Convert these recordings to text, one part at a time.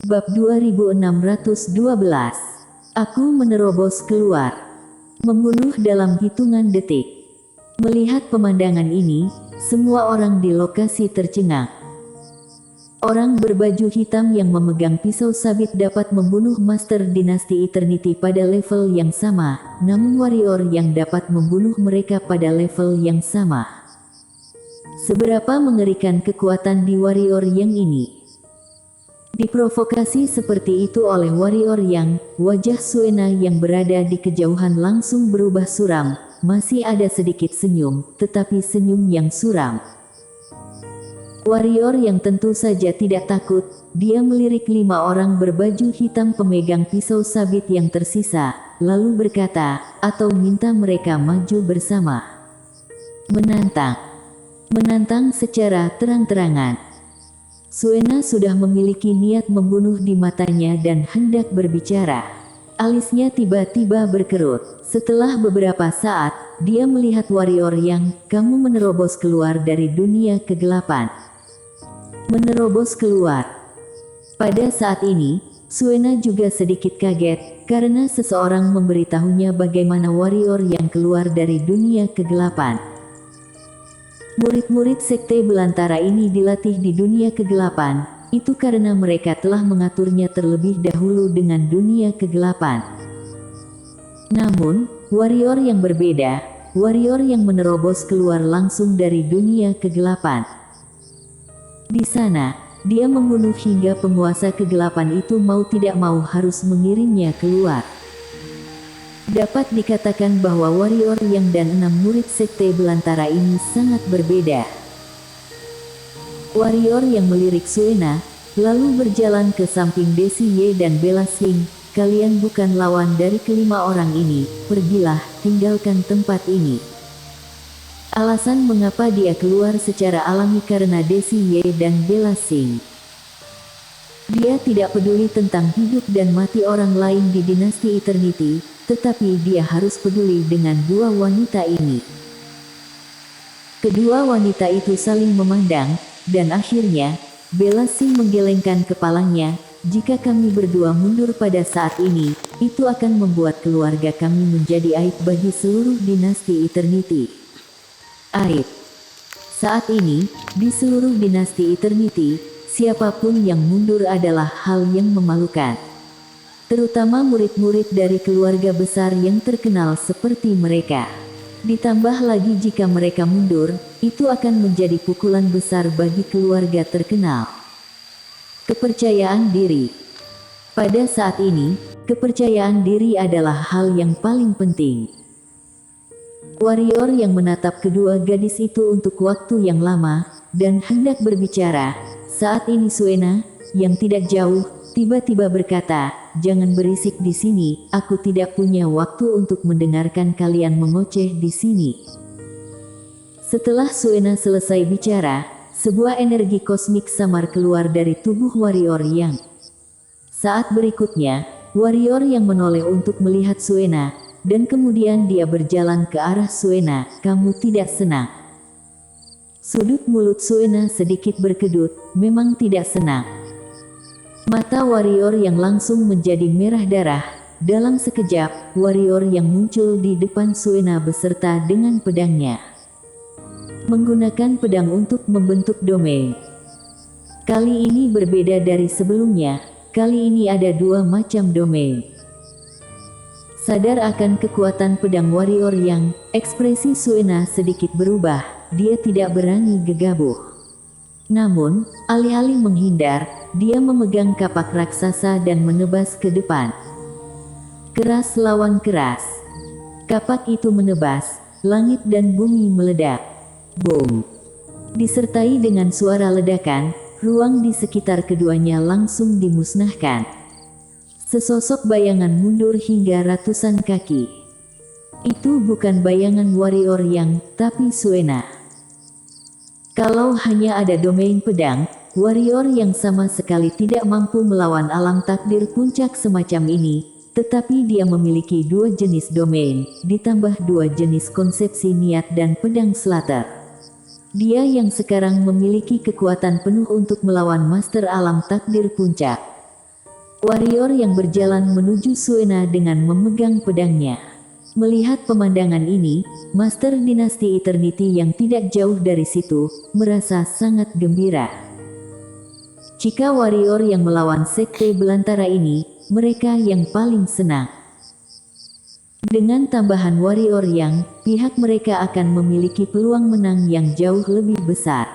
Bab 2612. Aku menerobos keluar. Membunuh dalam hitungan detik. Melihat pemandangan ini, semua orang di lokasi tercengang. Orang berbaju hitam yang memegang pisau sabit dapat membunuh Master Dinasti Eternity pada level yang sama, namun warrior yang dapat membunuh mereka pada level yang sama. Seberapa mengerikan kekuatan di warrior yang ini? Diprovokasi seperti itu oleh warrior yang, wajah Suena yang berada di kejauhan langsung berubah suram, masih ada sedikit senyum, tetapi senyum yang suram. Warrior yang tentu saja tidak takut, dia melirik 5 orang berbaju hitam pemegang pisau sabit yang tersisa, lalu berkata, atau minta mereka maju bersama. Menantang secara terang-terangan. Suena sudah memiliki niat membunuh di matanya dan hendak berbicara. Alisnya tiba-tiba berkerut. Setelah beberapa saat, dia melihat warrior yang, kamu menerobos keluar dari dunia kegelapan. Menerobos keluar. Pada saat ini, Suena juga sedikit kaget, karena seseorang memberitahunya bagaimana warrior yang keluar dari dunia kegelapan. Murid-murid sekte belantara ini dilatih di dunia kegelapan, itu karena mereka telah mengaturnya terlebih dahulu dengan dunia kegelapan. Namun, warrior yang berbeda, warrior yang menerobos keluar langsung dari dunia kegelapan. Di sana, dia membunuh hingga penguasa kegelapan itu mau tidak mau harus mengirimnya keluar. Dapat dikatakan bahwa warrior yang dan 6 murid sekte belantara ini sangat berbeda. Warrior yang melirik Suena, lalu berjalan ke samping Desi Ye dan Bella Singh, kalian bukan lawan dari kelima orang ini, pergilah, tinggalkan tempat ini. Alasan mengapa dia keluar secara alami karena Desi Ye dan Bella Singh. Dia tidak peduli tentang hidup dan mati orang lain di dinasti Eternity, tetapi dia harus peduli dengan 2 wanita ini. Kedua wanita itu saling memandang, dan akhirnya, Bella Singh menggelengkan kepalanya, jika kami berdua mundur pada saat ini, itu akan membuat keluarga kami menjadi aib bagi seluruh dinasti Eternity. Aib. Saat ini, di seluruh dinasti Eternity, siapapun yang mundur adalah hal yang memalukan. Terutama murid-murid dari keluarga besar yang terkenal seperti mereka. Ditambah lagi jika mereka mundur, itu akan menjadi pukulan besar bagi keluarga terkenal. Kepercayaan diri. Pada saat ini, kepercayaan diri adalah hal yang paling penting. Warrior yang menatap kedua gadis itu untuk waktu yang lama, dan hendak berbicara, saat ini Suena, yang tidak jauh, tiba-tiba berkata, jangan berisik di sini, aku tidak punya waktu untuk mendengarkan kalian mengoceh di sini. Setelah Suena selesai bicara, sebuah energi kosmik samar keluar dari tubuh warrior yang. Saat berikutnya, warrior yang menoleh untuk melihat Suena, dan kemudian dia berjalan ke arah Suena, kamu tidak senang. Sudut mulut Suena sedikit berkedut, memang tidak senang. Mata warrior yang langsung menjadi merah darah. Dalam sekejap, warrior yang muncul di depan Suena beserta dengan pedangnya. Menggunakan pedang untuk membentuk domain. Kali ini berbeda dari sebelumnya, kali ini ada 2 macam domain. Sadar akan kekuatan pedang warrior yang, ekspresi Suena sedikit berubah, dia tidak berani gegabah. Namun, alih-alih menghindar, dia memegang kapak raksasa dan menebas ke depan. Keras lawan keras. Kapak itu menebas, langit dan bumi meledak. Boom. Disertai dengan suara ledakan, ruang di sekitar keduanya langsung dimusnahkan. Sesosok bayangan mundur hingga ratusan kaki. Itu bukan bayangan warrior yang, tapi Suena. Kalau hanya ada domain pedang, warrior yang sama sekali tidak mampu melawan alam takdir puncak semacam ini, tetapi dia memiliki 2 jenis domain, ditambah 2 jenis konsepsi niat dan pedang slater. Dia yang sekarang memiliki kekuatan penuh untuk melawan master alam takdir puncak. Warrior yang berjalan menuju Suena dengan memegang pedangnya. Melihat pemandangan ini, Master Dinasti Eternity yang tidak jauh dari situ, merasa sangat gembira. Jika warrior yang melawan sekte belantara ini, mereka yang paling senang. Dengan tambahan warrior yang, pihak mereka akan memiliki peluang menang yang jauh lebih besar.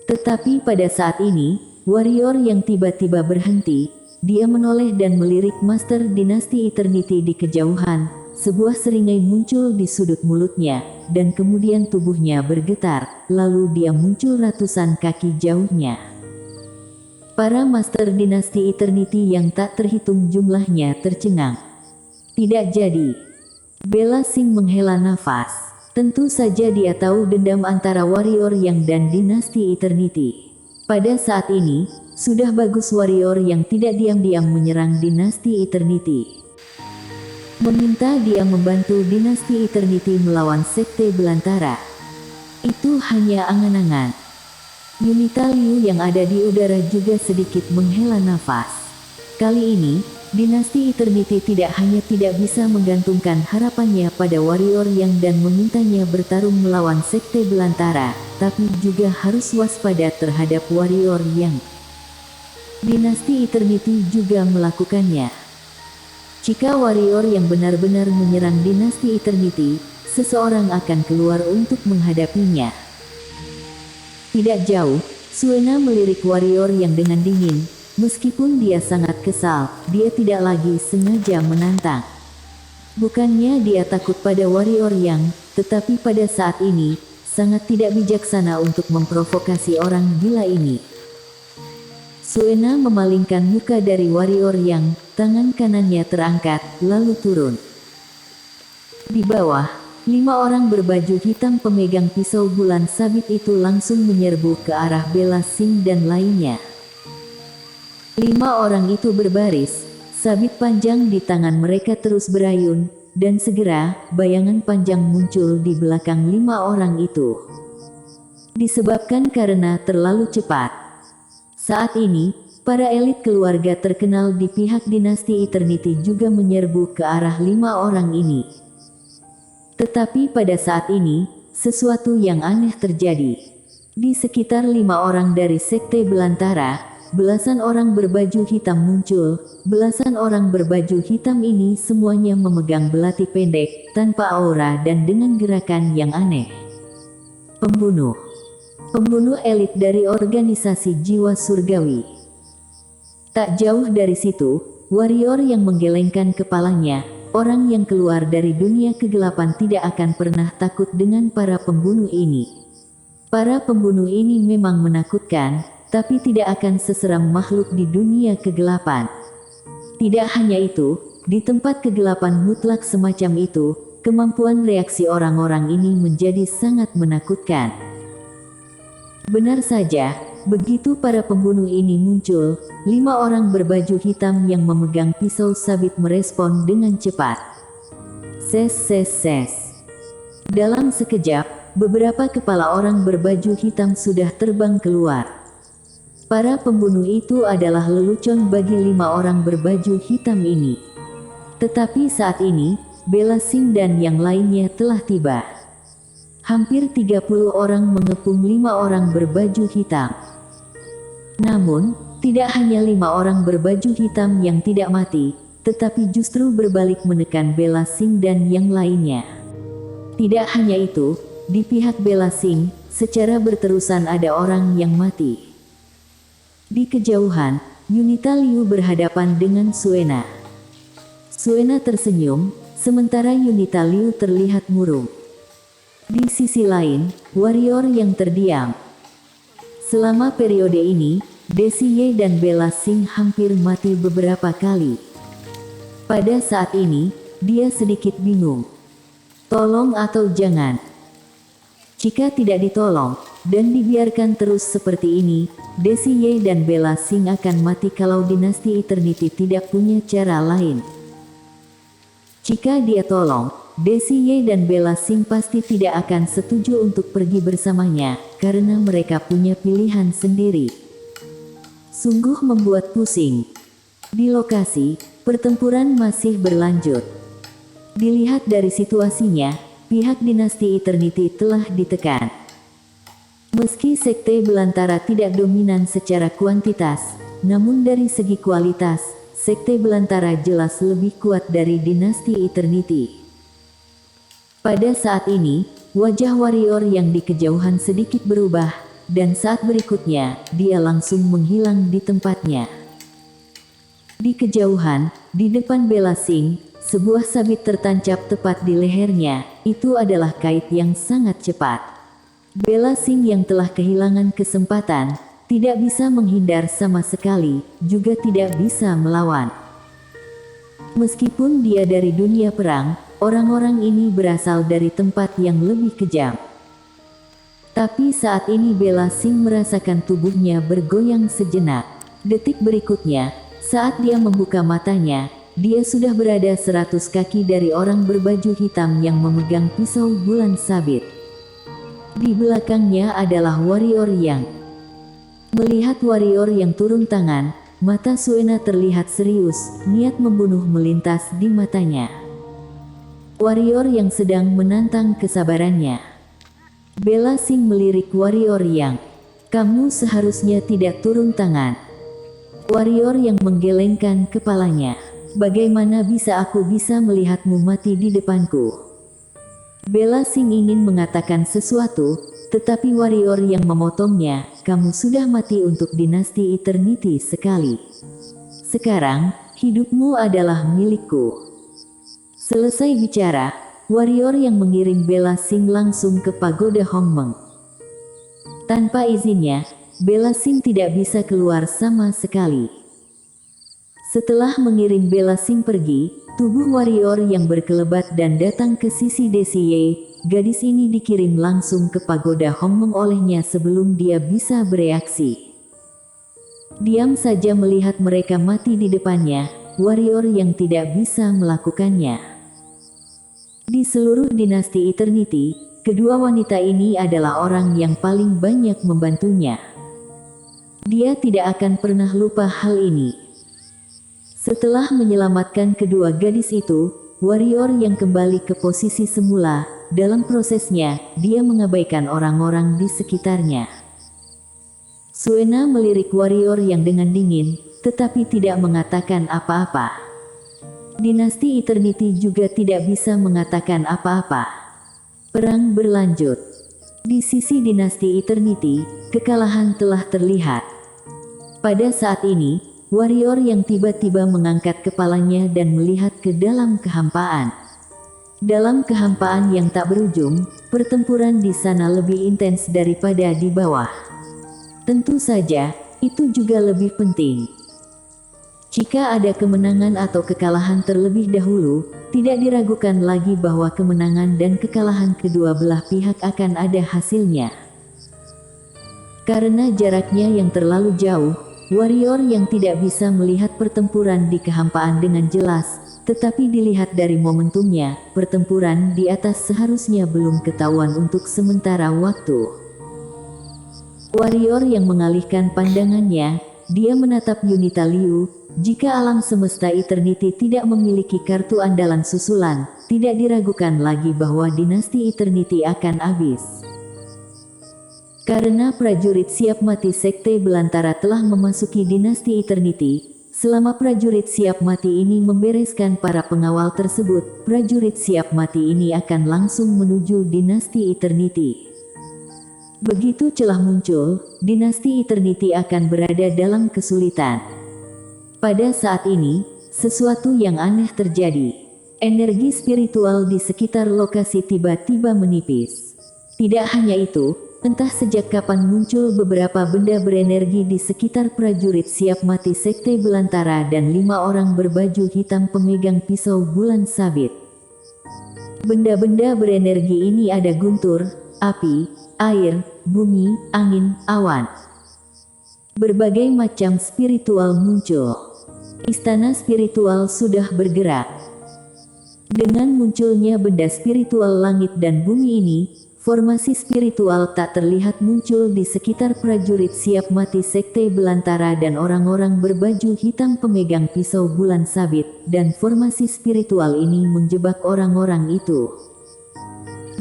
Tetapi pada saat ini, warrior yang tiba-tiba berhenti, dia menoleh dan melirik Master Dinasti Eternity di kejauhan. Sebuah seringai muncul di sudut mulutnya, dan kemudian tubuhnya bergetar, lalu dia muncul ratusan kaki jauhnya. Para Master Dinasti Eternity yang tak terhitung jumlahnya tercengang. Tidak jadi. Bella Singh menghela nafas. Tentu saja dia tahu dendam antara warrior yang dan Dinasti Eternity. Pada saat ini, sudah bagus warrior yang tidak diam-diam menyerang Dinasti Eternity. Meminta dia membantu Dinasti Eternity melawan sekte belantara. Itu hanya angan-angan. Yunita Liu yang ada di udara juga sedikit menghela nafas. Kali ini, Dinasti Eternity tidak hanya tidak bisa menggantungkan harapannya pada warrior yang dan memintanya bertarung melawan sekte belantara, tapi juga harus waspada terhadap warrior yang. Dinasti Eternity juga melakukannya. Jika warrior yang benar-benar menyerang Dinasti Eternity, seseorang akan keluar untuk menghadapinya. Tidak jauh, Suena melirik warrior yang dengan dingin. Meskipun dia sangat kesal, dia tidak lagi sengaja menantang. Bukannya dia takut pada warrior yang, tetapi pada saat ini, sangat tidak bijaksana untuk memprovokasi orang gila ini. Suena memalingkan muka dari warrior yang, tangan kanannya terangkat, lalu turun. Di bawah, 5 orang berbaju hitam pemegang pisau bulan sabit itu langsung menyerbu ke arah Bella Singh dan lainnya. 5 orang itu berbaris, sabit panjang di tangan mereka terus berayun, dan segera, bayangan panjang muncul di belakang 5 orang itu. Disebabkan karena terlalu cepat. Saat ini, para elit keluarga terkenal di pihak Dinasti Eternity juga menyerbu ke arah 5 orang ini. Tetapi pada saat ini, sesuatu yang aneh terjadi. Di sekitar 5 orang dari sekte belantara, belasan orang berbaju hitam muncul. Belasan orang berbaju hitam ini semuanya memegang belati pendek, tanpa aura dan dengan gerakan yang aneh. Pembunuh. Pembunuh elit dari organisasi jiwa surgawi. Tak jauh dari situ, warrior yang menggelengkan kepalanya, orang yang keluar dari dunia kegelapan tidak akan pernah takut dengan para pembunuh ini. Para pembunuh ini memang menakutkan, tapi tidak akan seseram makhluk di dunia kegelapan. Tidak hanya itu, di tempat kegelapan mutlak semacam itu, kemampuan reaksi orang-orang ini menjadi sangat menakutkan. Benar saja, begitu para pembunuh ini muncul, 5 orang berbaju hitam yang memegang pisau sabit merespon dengan cepat. Ses ses ses. Dalam sekejap, beberapa kepala orang berbaju hitam sudah terbang keluar. Para pembunuh itu adalah lelucon bagi 5 orang berbaju hitam ini. Tetapi saat ini, Bella Singh dan yang lainnya telah tiba. Hampir 30 orang mengepung 5 orang berbaju hitam. Namun, tidak hanya 5 orang berbaju hitam yang tidak mati, tetapi justru berbalik menekan Bella Singh dan yang lainnya. Tidak hanya itu, di pihak Bella Singh, secara berterusan ada orang yang mati. Di kejauhan, Yunita Liu berhadapan dengan Suena. Suena tersenyum, sementara Yunita Liu terlihat murung. Di sisi lain, warrior yang terdiam. Selama periode ini, Dessie dan Bella Singh hampir mati beberapa kali. Pada saat ini, dia sedikit bingung. Tolong atau jangan? Jika tidak ditolong, dan dibiarkan terus seperti ini, Dessie dan Bella Singh akan mati kalau Dinasti Eternity tidak punya cara lain. Jika dia tolong, Dessie dan Bella Singh pasti tidak akan setuju untuk pergi bersamanya, karena mereka punya pilihan sendiri. Sungguh membuat pusing. Di lokasi, pertempuran masih berlanjut. Dilihat dari situasinya, pihak dinasti Eternity telah ditekan. Meski sekte Belantara tidak dominan secara kuantitas, namun dari segi kualitas, sekte Belantara jelas lebih kuat dari dinasti Eternity. Pada saat ini, wajah warrior yang di kejauhan sedikit berubah, dan saat berikutnya, dia langsung menghilang di tempatnya. Di kejauhan, di depan Bella Singh, sebuah sabit tertancap tepat di lehernya. Itu adalah kait yang sangat cepat. Bella Singh yang telah kehilangan kesempatan, tidak bisa menghindar sama sekali, juga tidak bisa melawan. Meskipun dia dari dunia perang, orang-orang ini berasal dari tempat yang lebih kejam. Tapi saat ini Bella Singh merasakan tubuhnya bergoyang sejenak. Detik berikutnya, saat dia membuka matanya, dia sudah berada 100 kaki dari orang berbaju hitam yang memegang pisau bulan sabit. Di belakangnya adalah warrior yang. Melihat warrior yang turun tangan, mata Suena terlihat serius, niat membunuh melintas di matanya. Warrior yang sedang menantang kesabarannya. Bella Singh melirik warrior yang. Kamu seharusnya tidak turun tangan. Warrior yang menggelengkan kepalanya. Bagaimana bisa aku bisa melihatmu mati di depanku? Bella Singh ingin mengatakan sesuatu, tetapi warrior yang memotongnya, kamu sudah mati untuk dinasti Eternity sekali. Sekarang, hidupmu adalah milikku. Selesai bicara, warrior yang mengiring Bella Singh langsung ke pagoda Hongmeng. Tanpa izinnya, Bella Singh tidak bisa keluar sama sekali. Setelah mengiring Bella Singh pergi, tubuh warrior yang berkelebat dan datang ke sisi Desiye, gadis ini dikirim langsung ke pagoda Hongmeng olehnya sebelum dia bisa bereaksi. Diam saja melihat mereka mati di depannya, warrior yang tidak bisa melakukannya. Di seluruh dinasti Eternity, kedua wanita ini adalah orang yang paling banyak membantunya. Dia tidak akan pernah lupa hal ini. Setelah menyelamatkan kedua gadis itu, warrior yang kembali ke posisi semula, dalam prosesnya, dia mengabaikan orang-orang di sekitarnya. Suena melirik warrior yang dengan dingin, tetapi tidak mengatakan apa-apa. Dinasti Eternity juga tidak bisa mengatakan apa-apa. Perang berlanjut. Di sisi dinasti Eternity, kekalahan telah terlihat. Pada saat ini, warrior yang tiba-tiba mengangkat kepalanya dan melihat ke dalam kehampaan. Dalam kehampaan yang tak berujung, pertempuran di sana lebih intens daripada di bawah. Tentu saja, itu juga lebih penting. Jika ada kemenangan atau kekalahan terlebih dahulu, tidak diragukan lagi bahwa kemenangan dan kekalahan kedua belah pihak akan ada hasilnya. Karena jaraknya yang terlalu jauh, warrior yang tidak bisa melihat pertempuran di kehampaan dengan jelas, tetapi dilihat dari momentumnya, pertempuran di atas seharusnya belum ketahuan untuk sementara waktu. Warrior yang mengalihkan pandangannya, dia menatap Yunita Liu. Jika alam semesta Eternity tidak memiliki kartu andalan susulan, tidak diragukan lagi bahwa dinasti Eternity akan habis. Karena prajurit siap mati sekte Belantara telah memasuki dinasti Eternity, selama prajurit siap mati ini membereskan para pengawal tersebut, prajurit siap mati ini akan langsung menuju dinasti Eternity. Begitu celah muncul, dinasti Eternity akan berada dalam kesulitan. Pada saat ini, sesuatu yang aneh terjadi. Energi spiritual di sekitar lokasi tiba-tiba menipis. Tidak hanya itu, entah sejak kapan muncul beberapa benda berenergi di sekitar prajurit siap mati sekte Belantara dan 5 orang berbaju hitam pemegang pisau bulan sabit. Benda-benda berenergi ini ada guntur, api, air, bumi, angin, awan. Berbagai macam spiritual muncul. Istana spiritual sudah bergerak. Dengan munculnya benda spiritual langit dan bumi ini, Formasi spiritual tak terlihat muncul di sekitar prajurit siap mati sekte belantara dan orang-orang berbaju hitam pemegang pisau bulan sabit, dan formasi spiritual ini menjebak orang-orang itu.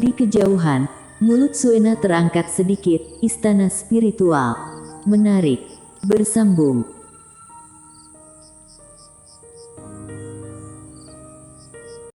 Di kejauhan, mulut Suena terangkat sedikit, istana spiritual. Menarik. Bersambung.